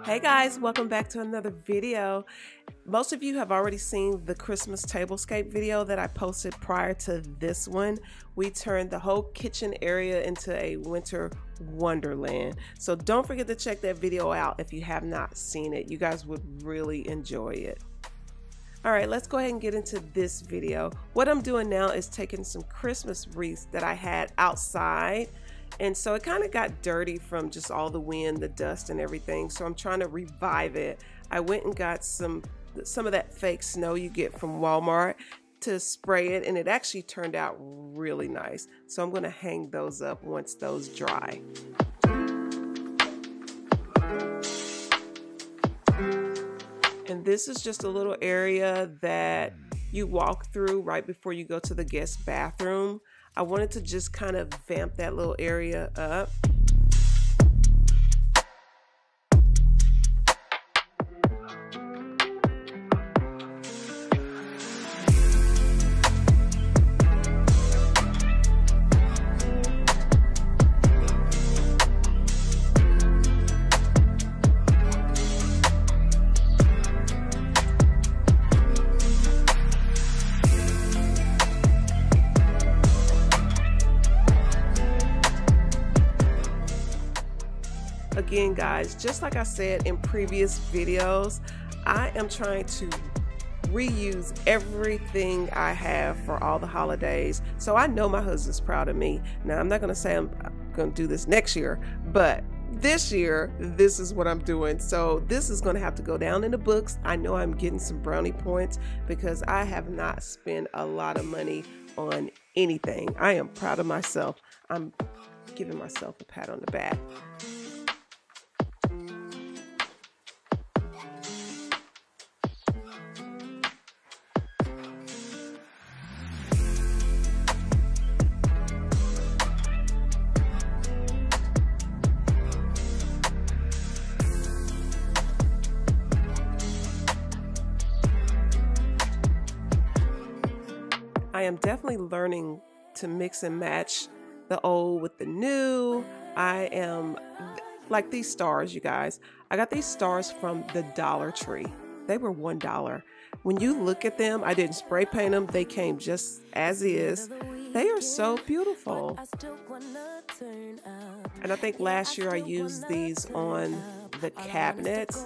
Hey guys, welcome back to another video. Most of you have already seen the Christmas tablescape video that I posted prior to this one. We turned the whole kitchen area into a winter wonderland. So don't forget to check that video out if you have not seen it. You guys would really enjoy it. All right, let's go ahead and get into this video. What I'm doing now is taking some Christmas wreaths that I had outside. And so it kind of got dirty from just all the wind, the dust and everything. So I'm trying to revive it. I went and got some of that fake snow you get from Walmart to spray it, and it actually turned out really nice. So I'm going to hang those up once those dry. And this is just a little area that you walk through right before you go to the guest bathroom. I wanted to just kind of vamp that little area up. Again, guys, just like I said in previous videos, I am trying to reuse everything I have for all the holidays. So I know my husband's proud of me. Now, I'm not going to say I'm going to do this next year, but this year, this is what I'm doing. So this is going to have to go down in the books. I know I'm getting some brownie points because I have not spent a lot of money on anything. I am proud of myself. I'm giving myself a pat on the back. I am definitely learning to mix and match the old with the new. I am like these stars, you guys. I got these stars from the Dollar Tree. They were $1. When you look at them, I didn't spray paint them. They came just as is. They are so beautiful. And I think last year I used these on the cabinets.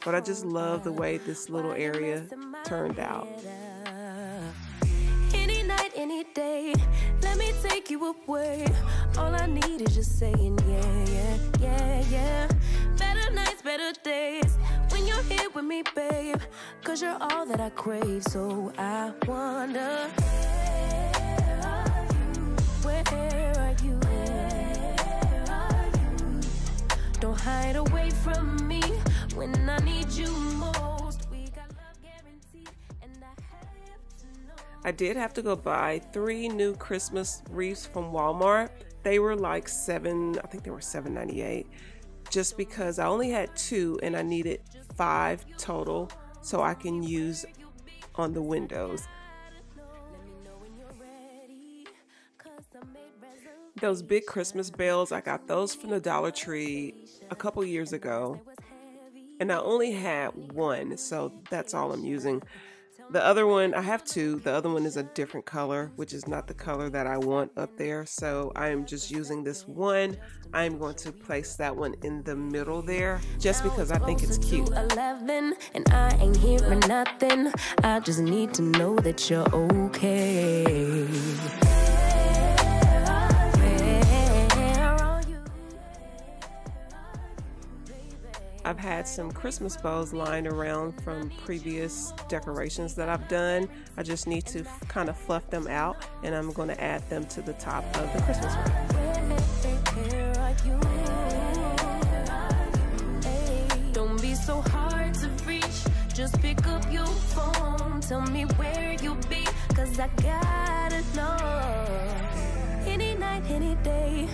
But I just love the way this little area turned out. Any night, any day, let me take you away. All I need is just saying yeah, yeah, yeah, yeah. Better nights, better days, when you're here with me, babe. 'Cause you're all that I crave, so I wonder, where are you? Don't hide away from me when I need you most. We got love guaranteed, and I have to know. I did have to go buy 3 new Christmas wreaths from Walmart. They were like I think they were $7.98, just because I only had 2 and I needed 5 total so I can use on the windows. Those big Christmas bells, I got those from the Dollar Tree a couple years ago, and I only had 1, so that's all I'm using. The other one, I have 2. The other one is a different color, which is not the color that I want up there, so I'm just using this one. I'm going to place that one in the middle there, just because I think it's cute. 11, and I ain't hearing nothing. I just need to know that you're okay. I've had some Christmas bows lying around from previous decorations that I've done. I just need to kind of fluff them out, and I'm going to add them to the top of the Christmas wreath. Don't be so hard to reach, just pick up your phone, tell me where you'll be, cause I gotta know. Any night, any day,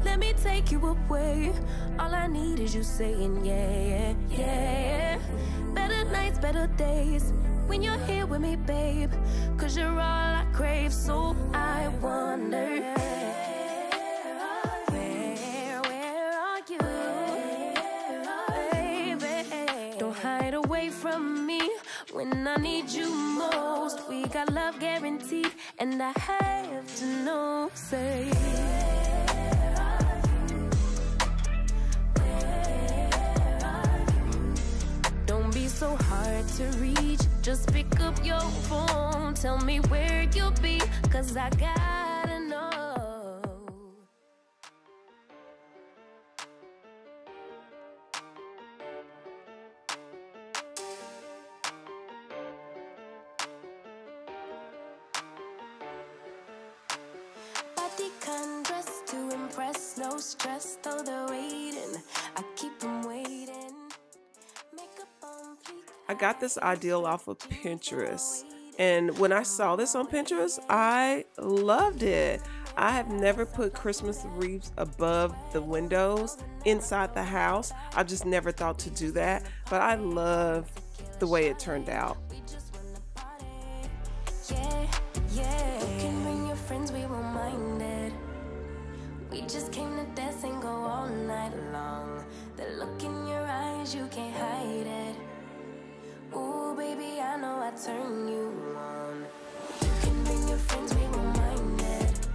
let me take you away. All I need is you saying yeah, yeah, yeah. Better nights, better days, when you're here with me, babe, cause you're all I crave. So I wonder, where are you, baby? Don't hide away from me when I need you most. We got love guaranteed, and I have to know, say, so hard to reach, just pick up your phone, tell me where you'll be, cause I gotta know. Body kind dress to impress, no stress, though they're waiting, I keep them waiting. I got this ideal off of Pinterest, and when I saw this on Pinterest, I loved it. I have never put Christmas wreaths above the windows inside the house. I just never thought to do that, but I love the way it turned out. Yeah, yeah. You can bring your friends, we won't mind it. We just came to dance and go all night long. The look in your eyes, you can't hide it. Ooh, baby, I know I turn you on. You can bring your friends, we won't mind it.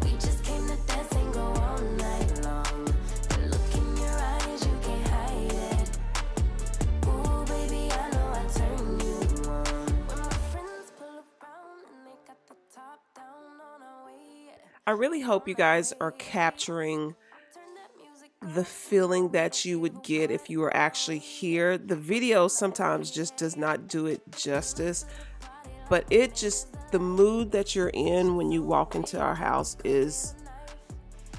We just came to dance and go all night long. The look in your eyes, you can't hide it. Ooh, baby, I know I turn you on. When my friends pull around and they got the top down on our way. I really hope you guys are capturing the feeling that you would get if you were actually here. The video sometimes just does not do it justice, but it just, the mood that you're in when you walk into our house it's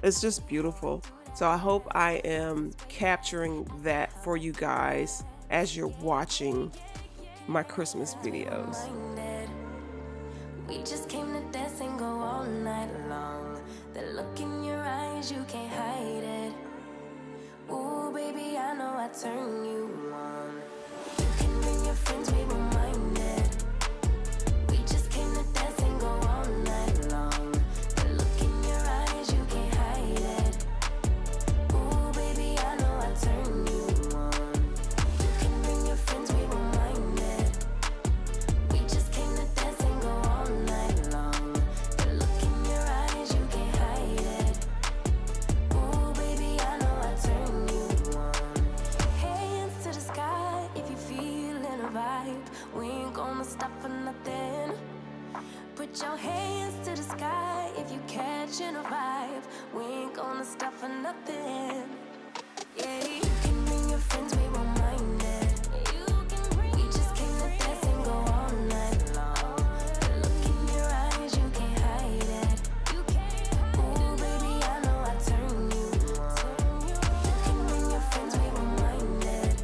just beautiful. So I hope I am capturing that for you guys as you're watching my Christmas videos. We just came to dance and go all night long. The look in your eyes, you can't hide it. Ooh, baby, I know I turn you on. You can bring your friends, we won't mind it. We just came to dance and go all night long. The look in your eyes, you can't hide it. Ooh, baby, I know I turn you on. You can bring your friends, we won't mind it. We just came to dance and go all night long. The look in your eyes, you can't hide it. Ooh, baby, I know I turn. We ain't gonna stop for nothing. Put your hands to the sky if you catching a vibe. We ain't gonna stop for nothing. Yeah, you can bring your friends, we won't mind it. We just came to dance and go all night long. The look in your eyes, you can't hide it. Ooh, baby, I know I turn you on. You can bring your friends, we won't mind it.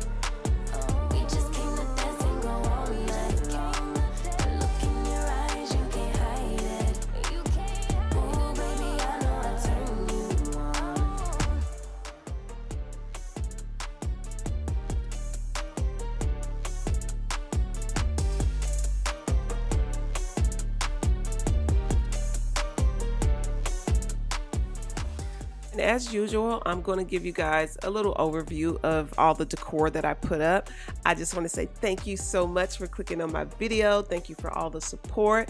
We just came to dance and go all night long. The look in your eyes, you can't hide it. Ooh, baby, I know I turn you on. And as usual, I'm going to give you guys a little overview of all the decor that I put up. I just want to say thank you so much for clicking on my video. Thank you for all the support.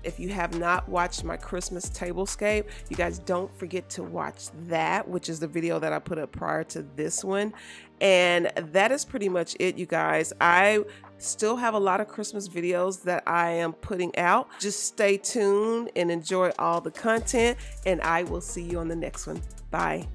If you have not watched my Christmas tablescape, you guys don't forget to watch that, which is the video that I put up prior to this one. And that is pretty much it, you guys. I still have a lot of Christmas videos that I am putting out. Just stay tuned and enjoy all the content, and I will see you on the next one. Bye.